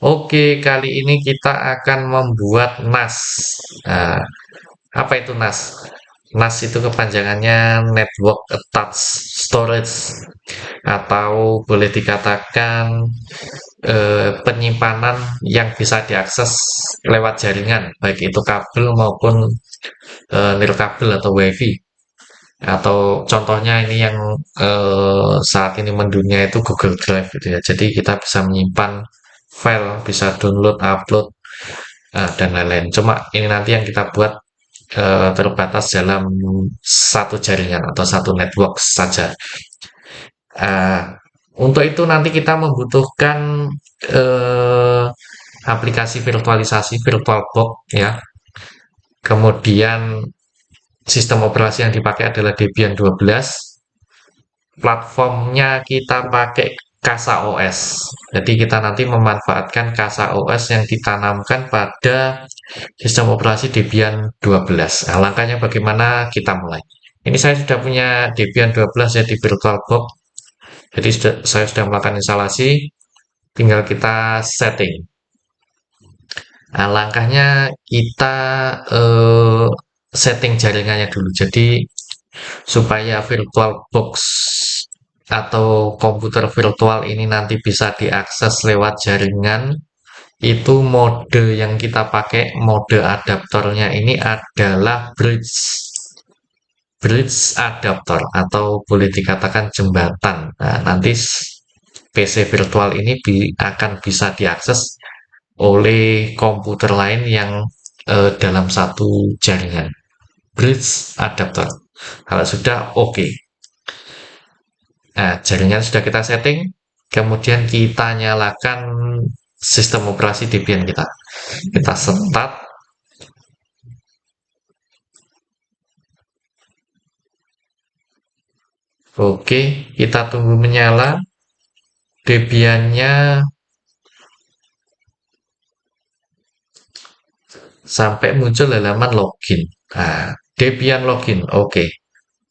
Oke, kali ini kita akan membuat NAS. Nah, apa itu NAS? NAS itu kepanjangannya Network Attached Storage, atau boleh dikatakan penyimpanan yang bisa diakses lewat jaringan, baik itu kabel maupun nirkabel atau WiFi. Atau contohnya ini yang saat ini mendunia itu Google Drive gitu ya. Jadi kita bisa menyimpan file, bisa download, upload, dan lain-lain. Cuma ini nanti yang kita buat terbatas dalam satu jaringan atau satu network saja. Uh, untuk itu nanti kita membutuhkan uh, aplikasi virtualisasi VirtualBox ya. Kemudian sistem operasi yang dipakai adalah Debian 12. Platformnya kita pakai Kasa OS. Jadi kita nanti memanfaatkan Kasa OS yang ditanamkan pada sistem operasi Debian 12. Nah, langkahnya bagaimana kita mulai. Ini saya sudah punya Debian 12 ya di VirtualBox. Jadi saya sudah melakukan instalasi, tinggal kita setting. Nah, langkahnya kita setting jaringannya dulu. Jadi supaya VirtualBox atau komputer virtual ini nanti bisa diakses lewat jaringan, itu mode yang kita pakai, mode adaptornya ini adalah bridge adaptor, atau boleh dikatakan jembatan. Nah, nanti PC virtual ini akan bisa diakses oleh komputer lain yang dalam satu jaringan. Bridge adaptor. Kalau sudah oke. Okay. Nah, jaringan sudah kita setting, kemudian kita nyalakan sistem operasi Debian kita. Kita start. Oke, kita tunggu menyala. Debiannya sampai muncul halaman login. Nah, Debian login. Oke.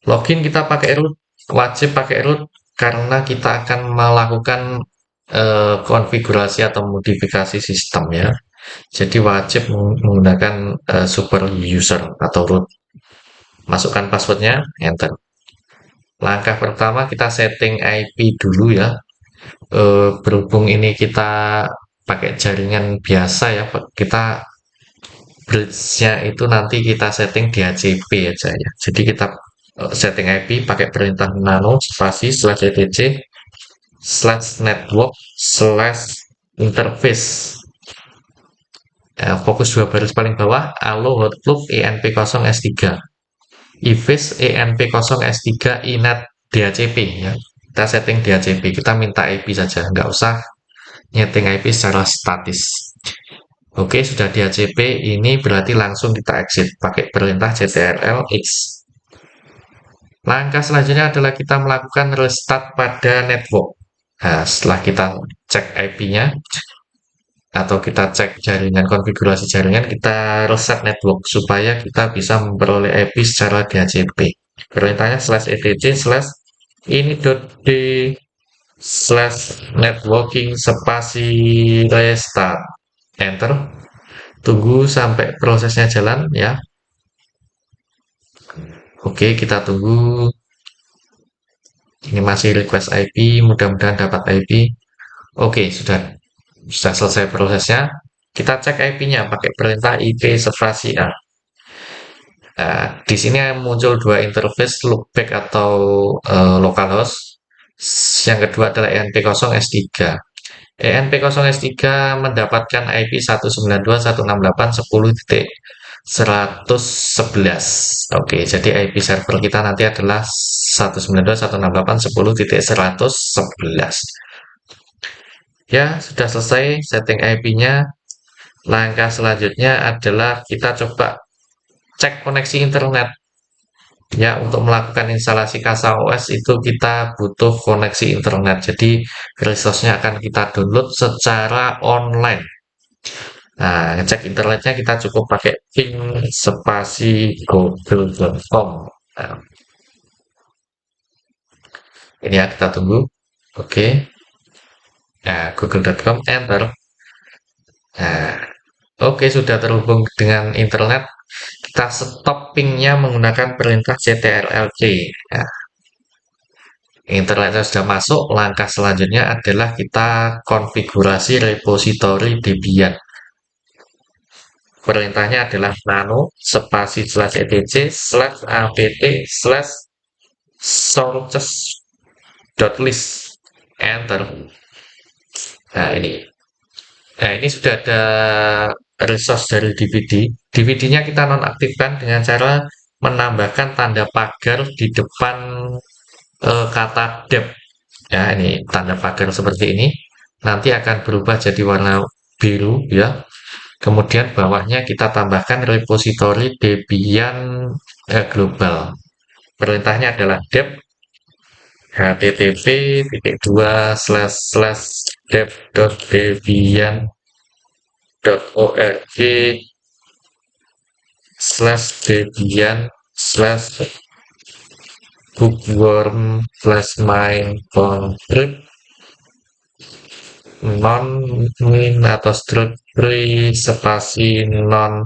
Login kita pakai root, wajib pakai root karena kita akan melakukan konfigurasi atau modifikasi sistem ya. Jadi wajib menggunakan super user atau root. Masukkan passwordnya, enter. Langkah pertama kita setting IP dulu ya. Berhubung ini kita pakai jaringan biasa ya, kita bridge-nya itu nanti kita setting DHCP aja ya. Jadi kita setting IP pakai perintah nano spasi slash etc slash network slash interface. Fokus dua baris paling bawah, allo hotloop enp0s3 ifis enp0s3 inet DHCP ya. Kita setting DHCP, kita minta IP saja, nggak usah nyeting IP secara statis. Oke, sudah DHCP, ini berarti langsung kita exit pakai perintah ctrl x. Langkah selanjutnya adalah kita melakukan restart pada network. Nah, setelah kita cek IP-nya atau kita cek jaringan, konfigurasi jaringan, kita reset network supaya kita bisa memperoleh IP secara DHCP. Perintahnya slash etc slash ini.d slash networking spasi restart. Enter. Tunggu sampai prosesnya jalan ya. Oke, kita tunggu. Ini masih request IP, mudah-mudahan dapat IP. Oke, sudah selesai prosesnya. Kita cek IP-nya pakai perintah IP spasi A. Nah, di sini muncul dua interface, loopback atau localhost. Yang kedua adalah ENP0S3. ENP0S3 mendapatkan IP 192.168.10.111. Oke, jadi IP server kita nanti adalah 192.168.10.111. Ya, sudah selesai setting IP-nya. Langkah selanjutnya adalah kita coba cek koneksi internet. Ya, untuk melakukan instalasi Kasa OS itu kita butuh koneksi internet. Jadi, resource-nya akan kita download secara online. Nah, ngecek internetnya kita cukup pakai ping spasi google.com. Nah, ini ya, kita tunggu. Oke. Nah, google.com, enter. Nah, oke, sudah terhubung dengan internet. Kita stop pingnya menggunakan perintah ctrl-c. Nah, internetnya sudah masuk. Langkah selanjutnya adalah kita konfigurasi repositori Debian. Perintahnya adalah nano spasi slash etc slash apt slash sources.list. Enter. Nah, ini sudah ada resource dari DVD. DVD-nya kita nonaktifkan dengan cara menambahkan tanda pagar di depan kata dep. Ya, ini tanda pagar seperti ini. Nanti akan berubah jadi warna biru ya. Kemudian bawahnya kita tambahkan repositori Debian global. Perintahnya adalah dep http://dev.debian.org/bookworm/main.trip non min atau strip free spasi non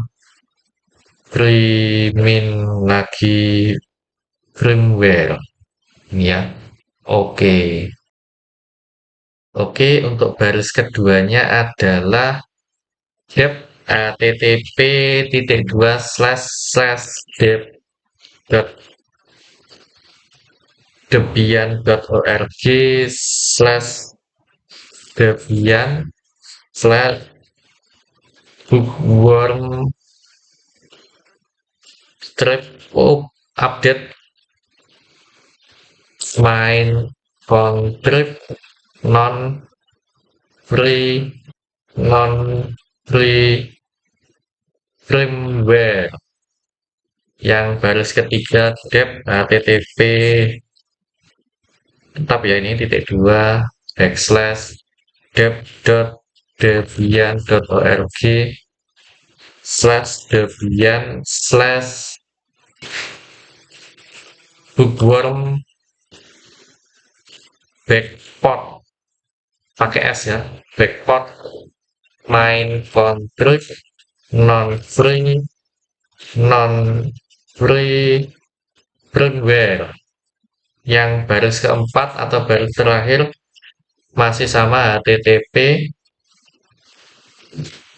free min lagi firmware ini ya. Oke. Oke, untuk baris keduanya adalah dep http://debian.org/debian/bookworm strip update main contrib non free non free firmware. Yang baris ketiga dep http tetap ya ini titik dua backslash dep.debian.org slash debian slash bookworm backport pakai s ya, backport main contrib non free non free firmware. Yang baris keempat atau baris terakhir masih sama http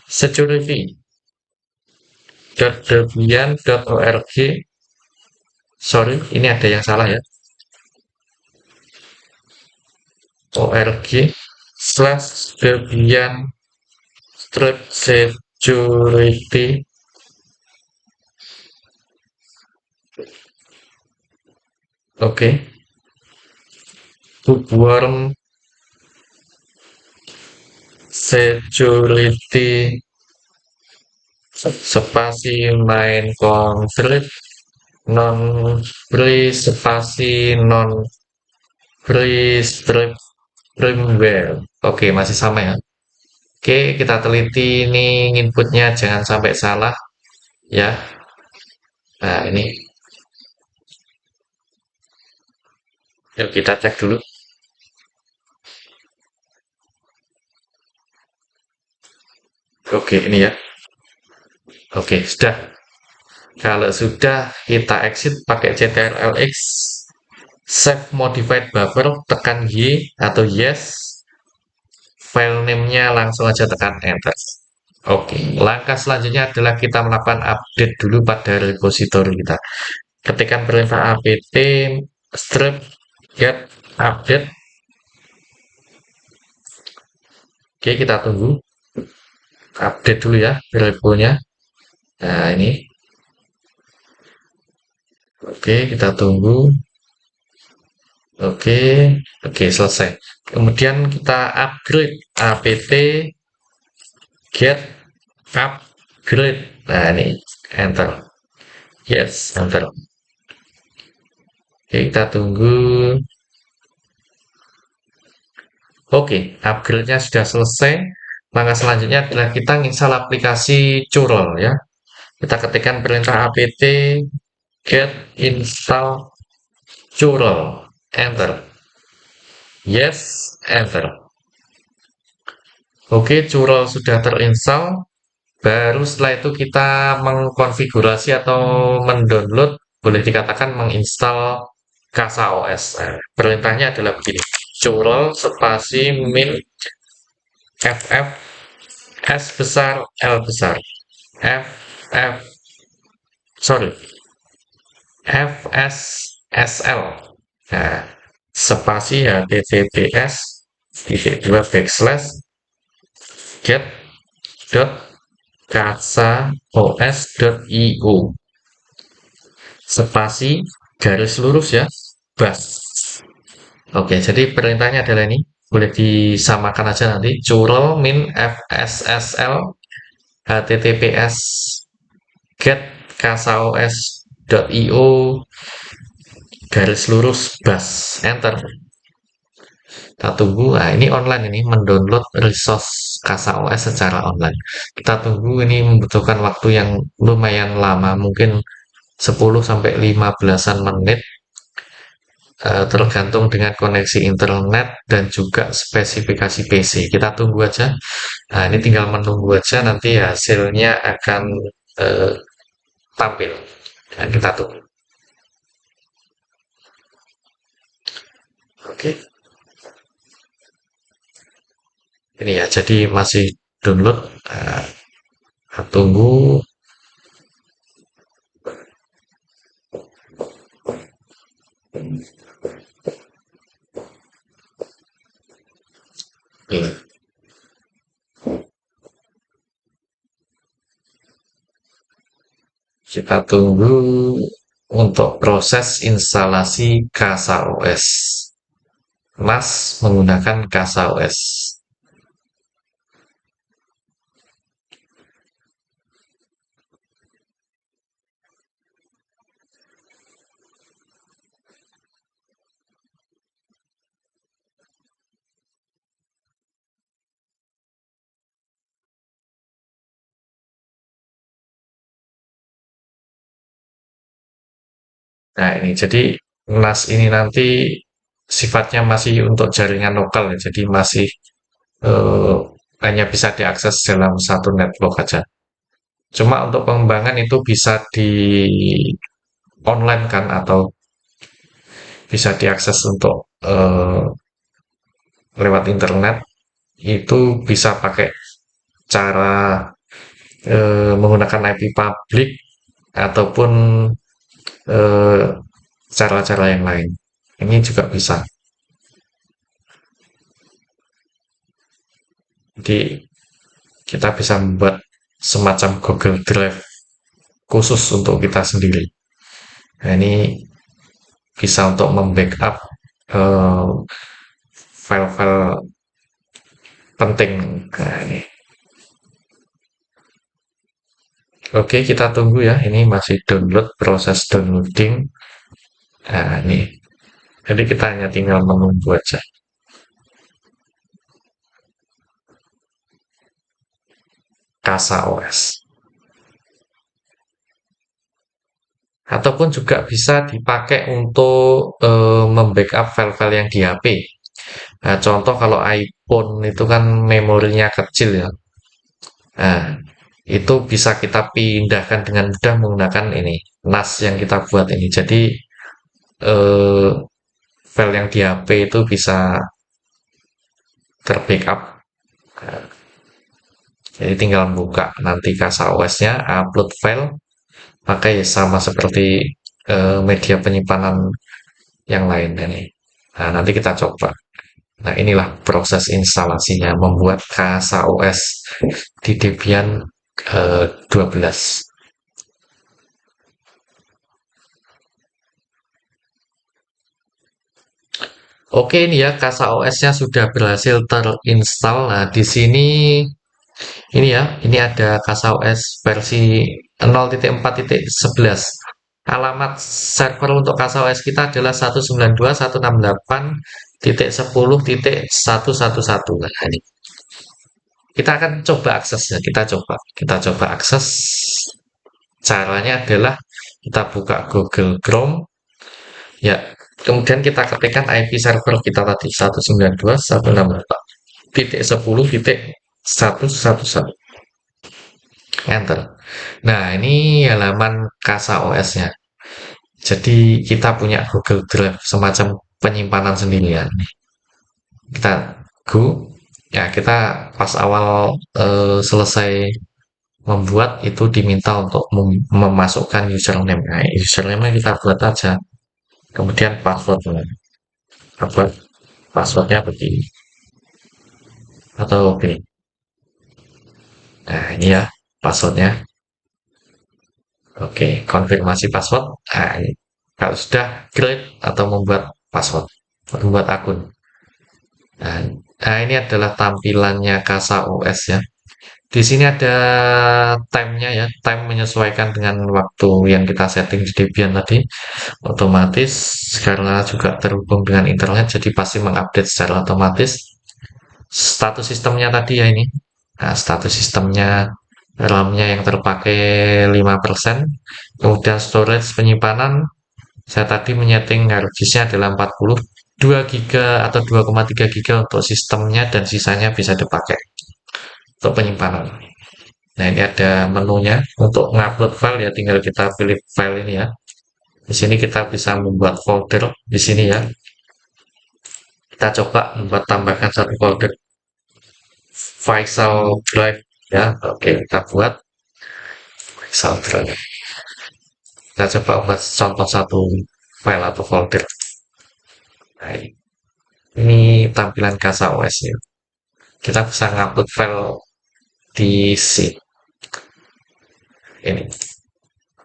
security.debian.org. Sorry, ini ada yang salah ya. org slash debian strip security. Oke. Bookworm security spasi main conflict non free spasi non free strip firmware. Oke, masih sama ya. Oke, kita teliti ini inputnya jangan sampai salah ya. Nah, ini yuk kita cek dulu. Oke, ini ya. Oke, sudah. Kalau sudah, kita exit pakai ctrl-x, save modified buffer, tekan Y atau yes, file name-nya langsung aja tekan enter. Oke, langkah selanjutnya adalah kita melakukan update dulu pada repository kita. Ketikkan perintah apt strip get update. Oke, kita tunggu. Update dulu ya repo-nya. Nah, ini. Oke, kita tunggu. Oke, oke selesai. Kemudian kita upgrade apt get upgrade. Nah, ini enter. Yes, enter. Oke, kita tunggu. Oke, upgrade-nya sudah selesai. Langkah selanjutnya adalah kita install aplikasi curl ya. Kita ketikkan perintah apt get install curl. Enter. Yes, enter. Oke, curl sudah terinstall. Baru setelah itu kita mengkonfigurasi atau mendownload, boleh dikatakan menginstal Kasa OS. Nah, perintahnya adalah begini. Curl spasi min ff s besar l besar ff sorry fssl. Nah, spasi https titik dua backslash get dot kasaos.io spasi garis lurus ya bas. Oke, jadi perintahnya adalah ini. Boleh disamakan aja nanti. Curl min fssl https get kasaos.io garis lurus bas. Enter. Kita tunggu. Nah, ini online ini mendownload resource Kasa OS secara online. Kita tunggu, ini membutuhkan waktu yang lumayan lama, mungkin 10 sampai 15-an menit, tergantung dengan koneksi internet dan juga spesifikasi PC. Kita tunggu aja. Nah, ini tinggal menunggu aja, nanti hasilnya akan eh, tampil. Dan kita tunggu. Oke, ini ya. Jadi masih download. Kita tunggu. Ini. Kita tunggu untuk proses instalasi Kasa OS. Mas menggunakan Kasa OS. Nah, ini jadi NAS ini nanti sifatnya masih untuk jaringan lokal ya, jadi masih eh, hanya bisa diakses dalam satu network aja. Cuma untuk pengembangan itu bisa di online kan, atau bisa diakses untuk lewat internet. Itu bisa pakai cara menggunakan IP public ataupun eh, cara-cara yang lain. Ini juga bisa. Jadi kita bisa membuat semacam Google Drive khusus untuk kita sendiri. Nah, ini bisa untuk membackup eh, file-file penting. Nah, ini. Oke, kita tunggu ya. Ini masih download, proses downloading. Nah, ini. Jadi kita hanya tinggal menunggu aja. Kasa OS. Ataupun juga bisa dipakai untuk membackup file-file yang di HP. Nah, contoh kalau iPhone itu kan memorinya kecil ya. Nah, itu bisa kita pindahkan dengan mudah menggunakan ini NAS yang kita buat ini. Jadi eh, file yang di HP itu bisa terbackup. Nah, jadi tinggal buka nanti Kasa OS-nya, upload file, pakai sama seperti media penyimpanan yang lain ini. Nah, nanti kita coba. Nah, inilah proses instalasinya, membuat Kasa OS di Debian 12. Oke, ini ya Kasa OS-nya sudah berhasil terinstall. Nah, di sini ini ya, ini ada Kasa OS versi 0.4.11. Alamat server untuk Kasa OS kita adalah 192.168.10.111. Nah, ini kita akan coba aksesnya. Kita coba akses. Caranya adalah kita buka Google Chrome. Ya, kemudian kita ketikkan IP server kita tadi 192.168.10. 111 enter. Nah, ini halaman Casa OS-nya. Jadi kita punya Google Drive semacam penyimpanan sendiri ya. Kita go, ya kita pas awal selesai membuat itu diminta untuk memasukkan username. Nah, username kita buat aja. Kemudian passwordnya. Kita buat passwordnya begini. Atau oke. Nah, ini ya passwordnya. Oke, konfirmasi password. Nah, ini. Kalau sudah create atau membuat password, membuat akun. Nah, nah, ini adalah tampilannya Casa OS ya. Di sini ada time-nya ya, time menyesuaikan dengan waktu yang kita setting di Debian tadi. Otomatis karena juga terhubung dengan internet, jadi pasti mengupdate secara otomatis. Status sistemnya tadi ya ini. Nah, status sistemnya RAM-nya yang terpakai 5%. Kemudian storage penyimpanan, saya tadi menyeting hard disk-nya adalah 40. 2 giga atau 2,3 giga untuk sistemnya dan sisanya bisa dipakai untuk penyimpanan. Nah, ini ada menunya untuk ngupload file ya, tinggal kita pilih file ini ya. Di sini kita bisa membuat folder di sini ya. Kita coba membuat tambahkan satu folder Faisal Drive ya. Oke, kita buat Faisal Drive. Kita coba buat contoh satu file atau folder. Nah, ini tampilan Casa OS ya. Kita bisa ngupload file di sini. Ini.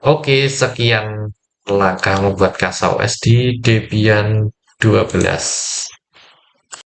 Oke, sekian langkah membuat Casa OS di Debian 12.